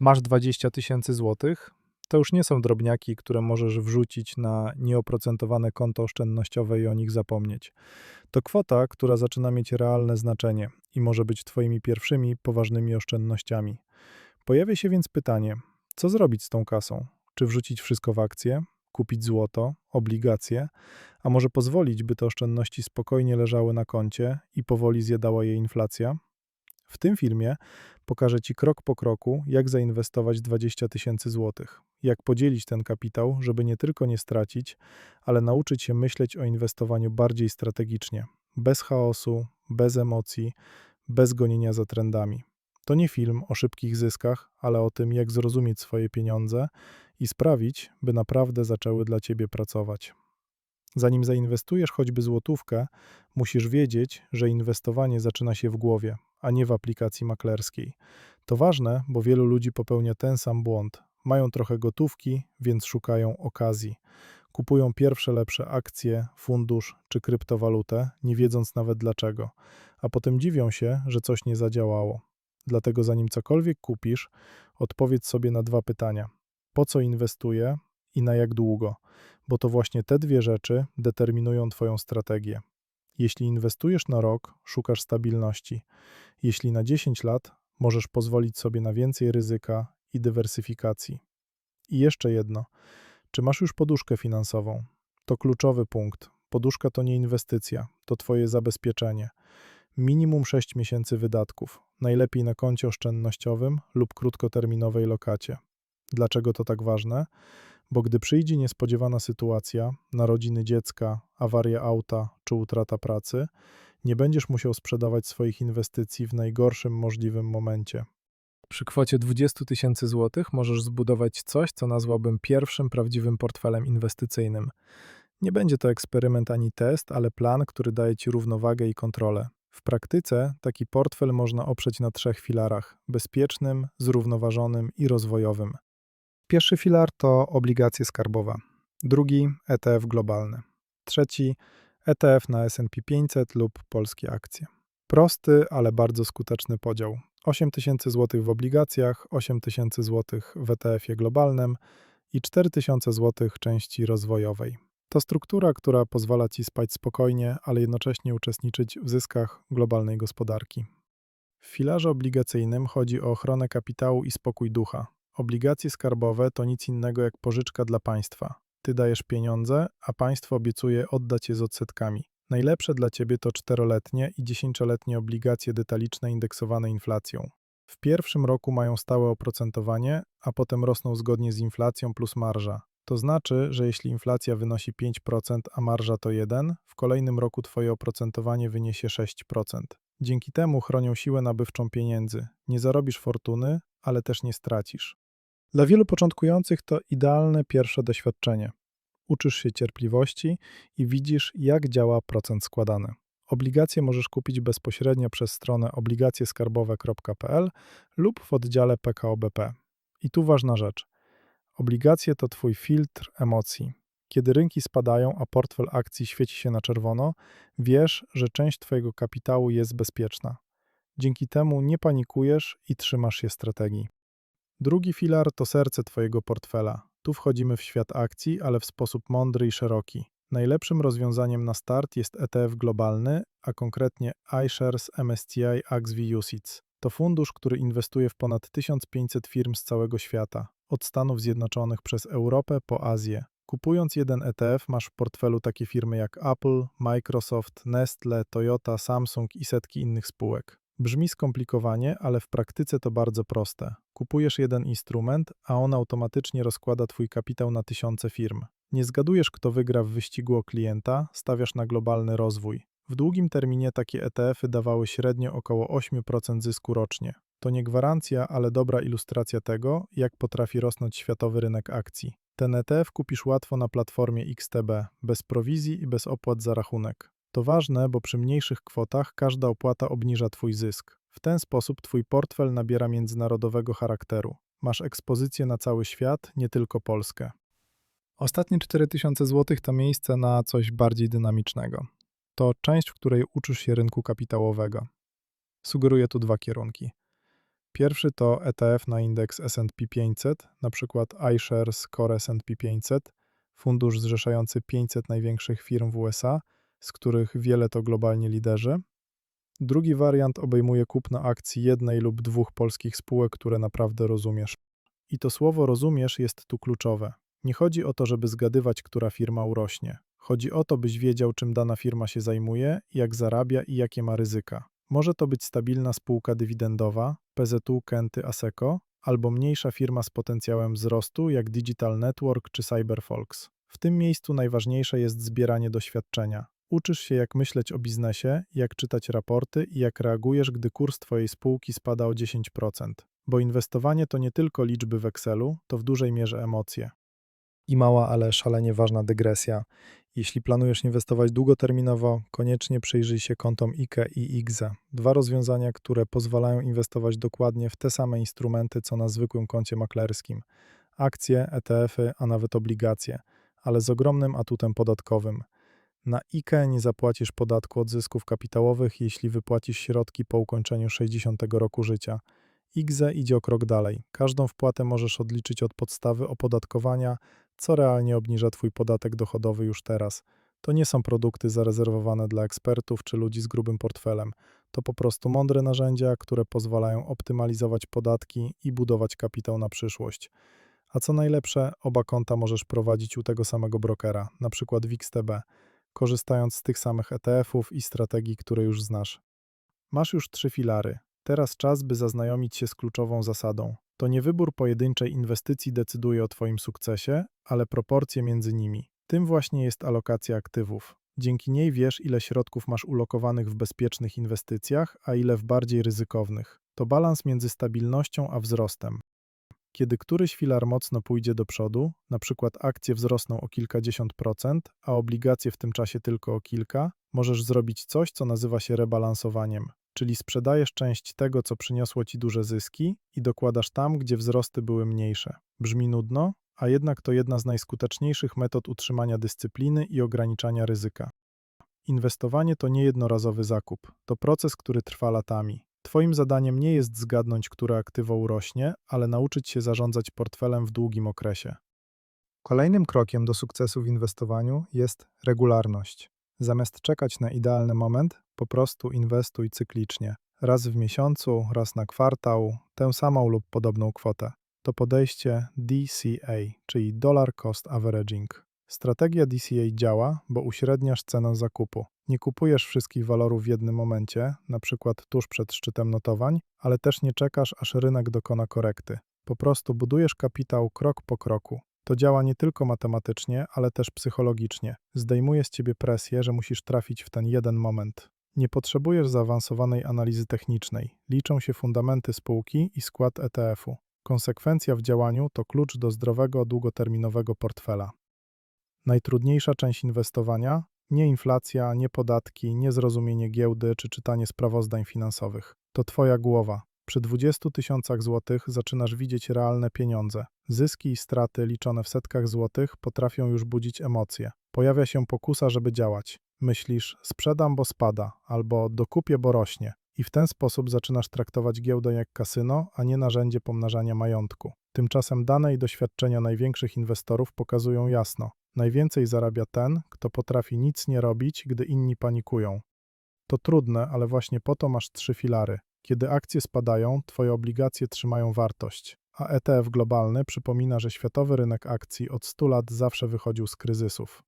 Masz 20 000 złotych? To już nie są drobniaki, które możesz wrzucić na nieoprocentowane konto oszczędnościowe i o nich zapomnieć. To kwota, która zaczyna mieć realne znaczenie i może być Twoimi pierwszymi poważnymi oszczędnościami. Pojawia się więc pytanie, co zrobić z tą kasą? Czy wrzucić wszystko w akcje, kupić złoto, obligacje, a może pozwolić, by te oszczędności spokojnie leżały na koncie i powoli zjadała je inflacja? W tym filmie pokażę Ci krok po kroku, jak zainwestować 20 000 złotych, jak podzielić ten kapitał, żeby nie tylko nie stracić, ale nauczyć się myśleć o inwestowaniu bardziej strategicznie, bez chaosu, bez emocji, bez gonienia za trendami. To nie film o szybkich zyskach, ale o tym, jak zrozumieć swoje pieniądze i sprawić, by naprawdę zaczęły dla Ciebie pracować. Zanim zainwestujesz choćby złotówkę, musisz wiedzieć, że inwestowanie zaczyna się w głowie, a nie w aplikacji maklerskiej. To ważne, bo wielu ludzi popełnia ten sam błąd. Mają trochę gotówki, więc szukają okazji. Kupują pierwsze lepsze akcje, fundusz czy kryptowalutę, nie wiedząc nawet dlaczego, a potem dziwią się, że coś nie zadziałało. Dlatego zanim cokolwiek kupisz, odpowiedz sobie na dwa pytania. Po co inwestuję i na jak długo? Bo to właśnie te dwie rzeczy determinują Twoją strategię. Jeśli inwestujesz na rok, szukasz stabilności. Jeśli na 10 lat, możesz pozwolić sobie na więcej ryzyka i dywersyfikacji. I jeszcze jedno. Czy masz już poduszkę finansową? To kluczowy punkt. Poduszka to nie inwestycja, to Twoje zabezpieczenie. Minimum 6 miesięcy wydatków, najlepiej na koncie oszczędnościowym lub krótkoterminowej lokacie. Dlaczego to tak ważne? Bo gdy przyjdzie niespodziewana sytuacja, narodziny dziecka, awaria auta czy utrata pracy, nie będziesz musiał sprzedawać swoich inwestycji w najgorszym możliwym momencie. Przy kwocie 20 000 złotych możesz zbudować coś, co nazwałbym pierwszym prawdziwym portfelem inwestycyjnym. Nie będzie to eksperyment ani test, ale plan, który daje Ci równowagę i kontrolę. W praktyce taki portfel można oprzeć na 3 filarach: bezpiecznym, zrównoważonym i rozwojowym. Pierwszy filar to obligacje skarbowe, drugi ETF globalny, trzeci ETF na S&P 500 lub polskie akcje. Prosty, ale bardzo skuteczny podział. 8 000 złotych w obligacjach, 8 000 złotych w ETF-ie globalnym i 4 000 złotych części rozwojowej. To struktura, która pozwala Ci spać spokojnie, ale jednocześnie uczestniczyć w zyskach globalnej gospodarki. W filarze obligacyjnym chodzi o ochronę kapitału i spokój ducha. Obligacje skarbowe to nic innego jak pożyczka dla państwa. Ty dajesz pieniądze, a państwo obiecuje oddać je z odsetkami. Najlepsze dla ciebie to 4-letnie i 10-letnie obligacje detaliczne indeksowane inflacją. W pierwszym roku mają stałe oprocentowanie, a potem rosną zgodnie z inflacją plus marża. To znaczy, że jeśli inflacja wynosi 5%, a marża to 1, w kolejnym roku twoje oprocentowanie wyniesie 6%. Dzięki temu chronią siłę nabywczą pieniędzy. Nie zarobisz fortuny, ale też nie stracisz. Dla wielu początkujących to idealne pierwsze doświadczenie. Uczysz się cierpliwości i widzisz, jak działa procent składany. Obligacje możesz kupić bezpośrednio przez stronę obligacjeskarbowe.pl lub w oddziale PKO BP. I tu ważna rzecz. Obligacje to Twój filtr emocji. Kiedy rynki spadają, a portfel akcji świeci się na czerwono, wiesz, że część Twojego kapitału jest bezpieczna. Dzięki temu nie panikujesz i trzymasz się strategii. Drugi filar to serce Twojego portfela. Tu wchodzimy w świat akcji, ale w sposób mądry i szeroki. Najlepszym rozwiązaniem na start jest ETF globalny, a konkretnie iShares MSCI AXVI UCITS. To fundusz, który inwestuje w ponad 1500 firm z całego świata, od Stanów Zjednoczonych przez Europę po Azję. Kupując jeden ETF masz w portfelu takie firmy jak Apple, Microsoft, Nestle, Toyota, Samsung i setki innych spółek. Brzmi skomplikowanie, ale w praktyce to bardzo proste. Kupujesz jeden instrument, a on automatycznie rozkłada Twój kapitał na tysiące firm. Nie zgadujesz, kto wygra w wyścigu o klienta, stawiasz na globalny rozwój. W długim terminie takie ETF-y dawały średnio około 8% zysku rocznie. To nie gwarancja, ale dobra ilustracja tego, jak potrafi rosnąć światowy rynek akcji. Ten ETF kupisz łatwo na platformie XTB, bez prowizji i bez opłat za rachunek. To ważne, bo przy mniejszych kwotach każda opłata obniża Twój zysk. W ten sposób Twój portfel nabiera międzynarodowego charakteru. Masz ekspozycję na cały świat, nie tylko Polskę. Ostatnie 4000 zł to miejsce na coś bardziej dynamicznego. To część, w której uczysz się rynku kapitałowego. Sugeruję tu dwa kierunki. Pierwszy to ETF na indeks S&P 500, na przykład iShares Core S&P 500, fundusz zrzeszający 500 największych firm w USA, z których wiele to globalnie liderzy. Drugi wariant obejmuje kupno akcji jednej lub dwóch polskich spółek, które naprawdę rozumiesz. I to słowo rozumiesz jest tu kluczowe. Nie chodzi o to, żeby zgadywać, która firma urośnie. Chodzi o to, byś wiedział, czym dana firma się zajmuje, jak zarabia i jakie ma ryzyka. Może to być stabilna spółka dywidendowa, PZU, Kenty, Asseco, albo mniejsza firma z potencjałem wzrostu, jak Digital Network czy Cyberfolks. W tym miejscu najważniejsze jest zbieranie doświadczenia. Uczysz się, jak myśleć o biznesie, jak czytać raporty i jak reagujesz, gdy kurs twojej spółki spada o 10%. Bo inwestowanie to nie tylko liczby w Excelu, to w dużej mierze emocje. I mała, ale szalenie ważna dygresja. Jeśli planujesz inwestować długoterminowo, koniecznie przyjrzyj się kontom IKE i IGZE. Dwa rozwiązania, które pozwalają inwestować dokładnie w te same instrumenty, co na zwykłym koncie maklerskim. Akcje, ETF-y, a nawet obligacje, ale z ogromnym atutem podatkowym. Na IKE nie zapłacisz podatku od zysków kapitałowych, jeśli wypłacisz środki po ukończeniu 60 roku życia. IGZE idzie o krok dalej. Każdą wpłatę możesz odliczyć od podstawy opodatkowania, co realnie obniża Twój podatek dochodowy już teraz. To nie są produkty zarezerwowane dla ekspertów czy ludzi z grubym portfelem. To po prostu mądre narzędzia, które pozwalają optymalizować podatki i budować kapitał na przyszłość. A co najlepsze, oba konta możesz prowadzić u tego samego brokera, np. w XTB, korzystając z tych samych ETF-ów i strategii, które już znasz. Masz już 3 filary. Teraz czas, by zaznajomić się z kluczową zasadą. To nie wybór pojedynczej inwestycji decyduje o Twoim sukcesie, ale proporcje między nimi. Tym właśnie jest alokacja aktywów. Dzięki niej wiesz, ile środków masz ulokowanych w bezpiecznych inwestycjach, a ile w bardziej ryzykownych. To balans między stabilnością a wzrostem. Kiedy któryś filar mocno pójdzie do przodu, na przykład akcje wzrosną o kilkadziesiąt procent, a obligacje w tym czasie tylko o kilka, możesz zrobić coś, co nazywa się rebalansowaniem. Czyli sprzedajesz część tego, co przyniosło ci duże zyski i dokładasz tam, gdzie wzrosty były mniejsze. Brzmi nudno, a jednak to jedna z najskuteczniejszych metod utrzymania dyscypliny i ograniczania ryzyka. Inwestowanie to nie jednorazowy zakup, to proces, który trwa latami. Twoim zadaniem nie jest zgadnąć, które aktywo urośnie, ale nauczyć się zarządzać portfelem w długim okresie. Kolejnym krokiem do sukcesu w inwestowaniu jest regularność. Zamiast czekać na idealny moment, po prostu inwestuj cyklicznie. Raz w miesiącu, raz na kwartał, tę samą lub podobną kwotę. To podejście DCA, czyli Dollar Cost Averaging. Strategia DCA działa, bo uśredniasz cenę zakupu. Nie kupujesz wszystkich walorów w jednym momencie, na przykład tuż przed szczytem notowań, ale też nie czekasz, aż rynek dokona korekty. Po prostu budujesz kapitał krok po kroku. To działa nie tylko matematycznie, ale też psychologicznie. Zdejmuje z ciebie presję, że musisz trafić w ten jeden moment. Nie potrzebujesz zaawansowanej analizy technicznej. Liczą się fundamenty spółki i skład ETF-u. Konsekwencja w działaniu to klucz do zdrowego, długoterminowego portfela. Najtrudniejsza część inwestowania? Nie inflacja, nie podatki, nie zrozumienie giełdy czy czytanie sprawozdań finansowych. To twoja głowa. Przy 20 000 złotych zaczynasz widzieć realne pieniądze. Zyski i straty liczone w setkach złotych potrafią już budzić emocje. Pojawia się pokusa, żeby działać. Myślisz, sprzedam, bo spada, albo dokupię, bo rośnie. I w ten sposób zaczynasz traktować giełdę jak kasyno, a nie narzędzie pomnażania majątku. Tymczasem dane i doświadczenia największych inwestorów pokazują jasno. Najwięcej zarabia ten, kto potrafi nic nie robić, gdy inni panikują. To trudne, ale właśnie po to masz 3 filary. Kiedy akcje spadają, twoje obligacje trzymają wartość, a ETF globalny przypomina, że światowy rynek akcji od 100 lat zawsze wychodził z kryzysów.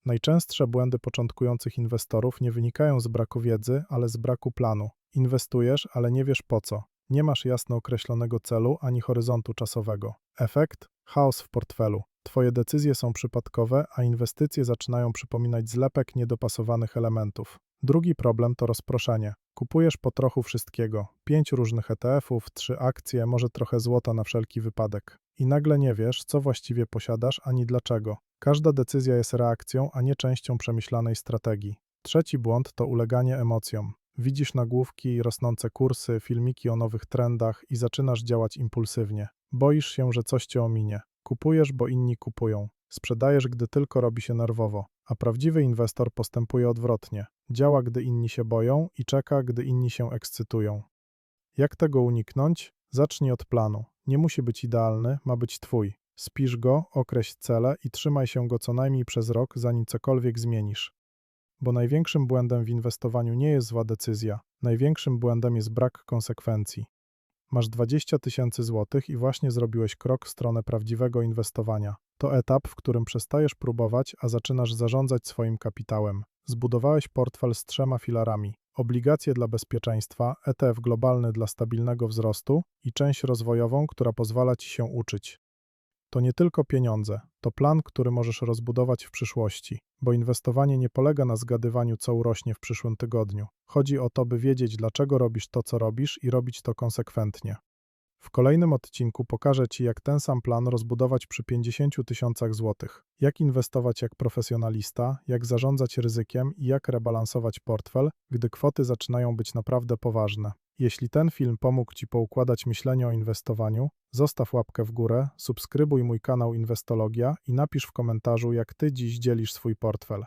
Najczęstsze błędy początkujących inwestorów nie wynikają z braku wiedzy, ale z braku planu. Inwestujesz, ale nie wiesz po co. Nie masz jasno określonego celu ani horyzontu czasowego. Efekt? Chaos w portfelu. Twoje decyzje są przypadkowe, a inwestycje zaczynają przypominać zlepek niedopasowanych elementów. Drugi problem to rozproszenie. Kupujesz po trochu wszystkiego. 5 różnych ETF-ów, 3 akcje, może trochę złota na wszelki wypadek. I nagle nie wiesz, co właściwie posiadasz, ani dlaczego. Każda decyzja jest reakcją, a nie częścią przemyślanej strategii. Trzeci błąd to uleganie emocjom. Widzisz nagłówki, rosnące kursy, filmiki o nowych trendach i zaczynasz działać impulsywnie. Boisz się, że coś cię ominie. Kupujesz, bo inni kupują. Sprzedajesz, gdy tylko robi się nerwowo. A prawdziwy inwestor postępuje odwrotnie. Działa, gdy inni się boją i czeka, gdy inni się ekscytują. Jak tego uniknąć? Zacznij od planu. Nie musi być idealny, ma być twój. Spisz go, określ cele i trzymaj się go co najmniej przez rok, zanim cokolwiek zmienisz. Bo największym błędem w inwestowaniu nie jest zła decyzja. Największym błędem jest brak konsekwencji. Masz 20 000 złotych i właśnie zrobiłeś krok w stronę prawdziwego inwestowania. To etap, w którym przestajesz próbować, a zaczynasz zarządzać swoim kapitałem. Zbudowałeś portfel z 3 filarami. Obligacje dla bezpieczeństwa, ETF globalny dla stabilnego wzrostu i część rozwojową, która pozwala ci się uczyć. To nie tylko pieniądze, to plan, który możesz rozbudować w przyszłości, bo inwestowanie nie polega na zgadywaniu, co urośnie w przyszłym tygodniu. Chodzi o to, by wiedzieć, dlaczego robisz to, co robisz i robić to konsekwentnie. W kolejnym odcinku pokażę Ci, jak ten sam plan rozbudować przy 50 000 złotych. Jak inwestować jak profesjonalista, jak zarządzać ryzykiem i jak rebalansować portfel, gdy kwoty zaczynają być naprawdę poważne. Jeśli ten film pomógł Ci poukładać myślenie o inwestowaniu, zostaw łapkę w górę, subskrybuj mój kanał Inwestologia i napisz w komentarzu, jak Ty dziś dzielisz swój portfel.